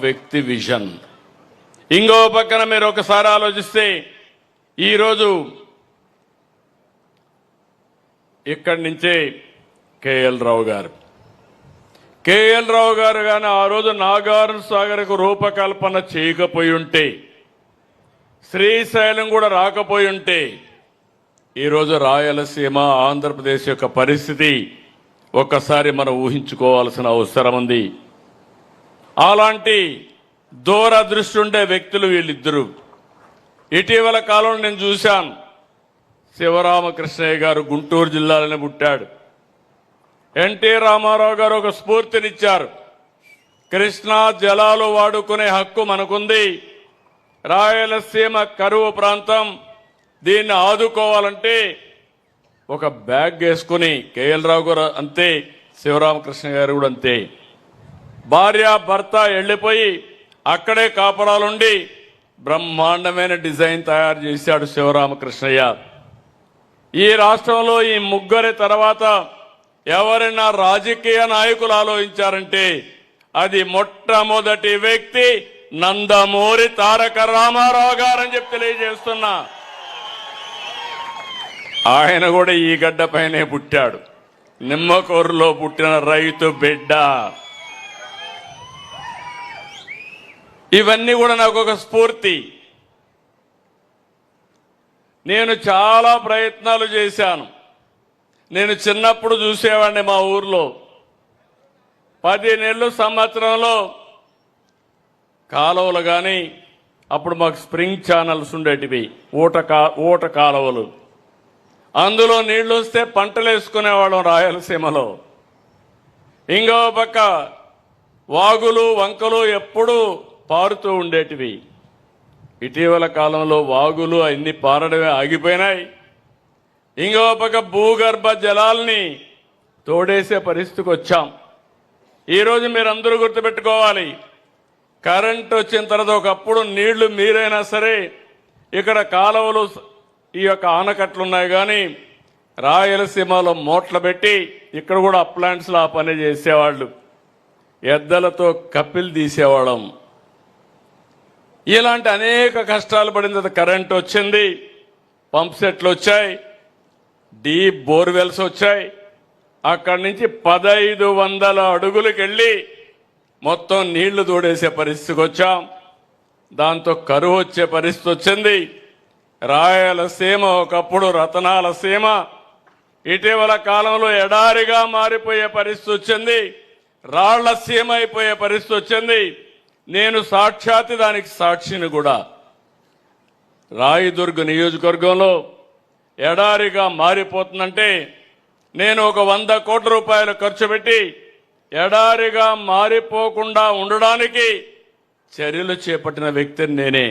వ్యక్తి విజన్. ఇంకో పక్కన మీరు ఒకసారి ఆలోచిస్తే ఈరోజు ఇక్కడి నుంచే కేఎల్ రావు గారు కానీ ఆ రోజు నాగార్జున సాగర్కు రూపకల్పన చేయకపోయి ఉంటే, శ్రీశైలం కూడా రాకపోయి ఉంటే ఈరోజు రాయలసీమ ఆంధ్రప్రదేశ్ యొక్క పరిస్థితి ఒక్కసారి మనం ఊహించుకోవాల్సిన అవసరం ఉంది. అలాంటి దూరదృష్టి ఉండే వ్యక్తులు వీళ్ళిద్దరూ. ఇటీవల కాలంలో నేను చూశాను, శివరామకృష్ణయ్య గారు గుంటూరు జిల్లాలోనే పుట్టాడు. ఎన్టీ రామారావు గారు ఒక స్ఫూర్తినిచ్చారు. కృష్ణా జలాలు వాడుకునే హక్కు మనకుంది, రాయలసీమ కరువు ప్రాంతం, దీన్ని ఆదుకోవాలంటే ఒక బ్యాగ్ వేసుకుని కేఎల్ రావు గారు అంతే, శివరామకృష్ణ గారు కూడా అంతే, భార్య భర్త వెళ్లిపోయి అక్కడే కాపురాలుండి బ్రహ్మాండమైన డిజైన్ తయారు చేశాడు శివరామకృష్ణయ్య. ఈ రాష్ట్రంలో ఈ ముగ్గురి తర్వాత ఎవరైనా రాజకీయ నాయకులు ఆలోచించారంటే అది మొట్టమొదటి వ్యక్తి నందమూరి తారక రామారావు గారని చెప్పి తెలియజేస్తున్నా. ఆయన కూడా ఈ గడ్డపైనే పుట్టాడు, నిమ్మకూరులో పుట్టిన రైతు బిడ్డ. ఇవన్నీ కూడా నాకు ఒక స్ఫూర్తి. నేను చాలా ప్రయత్నాలు చేశాను. నేను చిన్నప్పుడు చూసేవాడిని మా ఊర్లో 10 నెలలు సంవత్సరంలో కాలువలు కానీ, అప్పుడు మాకు స్ప్రింగ్ ఛానల్స్ ఉండేటివి, ఊట కాలువలు, అందులో నీళ్లు వస్తే పంటలు వేసుకునేవాళ్ళం రాయలసీమలో. ఇంకో పక్క వాగులు వంకలు ఎప్పుడూ పారుతూ ఉండేటివి. ఇటీవల కాలంలో వాగులు అన్ని పారడమే ఆగిపోయినాయి. ఇంకో పక్క భూగర్భ జలాల్ని తోడేసే పరిస్థితికి వచ్చాం. ఈరోజు మీరందరూ గుర్తుపెట్టుకోవాలి, కరెంట్ వచ్చిన తర్వాత ఒకప్పుడు నీళ్లు మీరైనా సరే ఇక్కడ కాలువలు ఈ యొక్క ఆనకట్లు ఉన్నాయి, కానీ రాయలసీమలో మోట్లు పెట్టి ఇక్కడ కూడా అప్లాంట్స్లో ఆ పని చేసేవాళ్ళు, ఎద్దలతో కప్పిలు తీసేవాళ్ళం. ఇలాంటి అనేక కష్టాలు పడిన తర్వాత కరెంట్ వచ్చింది, పంప్ సెట్లు వచ్చాయి, డీప్ బోర్వెల్స్ వచ్చాయి. అక్కడి నుంచి 1500 అడుగులకు వెళ్ళి మొత్తం నీళ్లు తోడేసే పరిస్థితికి వచ్చాం. దాంతో కరువు వచ్చే పరిస్థితి వచ్చింది. రాయలసీమ ఒకప్పుడు రతనాల సీమ, ఇటీవల కాలంలో ఎడారిగా మారిపోయే పరిస్థితి వచ్చింది, రాళ్ల సీమ అయిపోయే పరిస్థితి వచ్చింది. నేను సాక్షాత్ దానికి సాక్షిని కూడా. రాయదుర్గ నియోజకవర్గంలో ఎడారిగా మారిపోతుందంటే నేను ఒక 100 కోట్ల రూపాయలు ఖర్చు పెట్టి ఎడారిగా మారిపోకుండా ఉండడానికి చర్యలు చేపట్టిన వ్యక్తిని నేనే.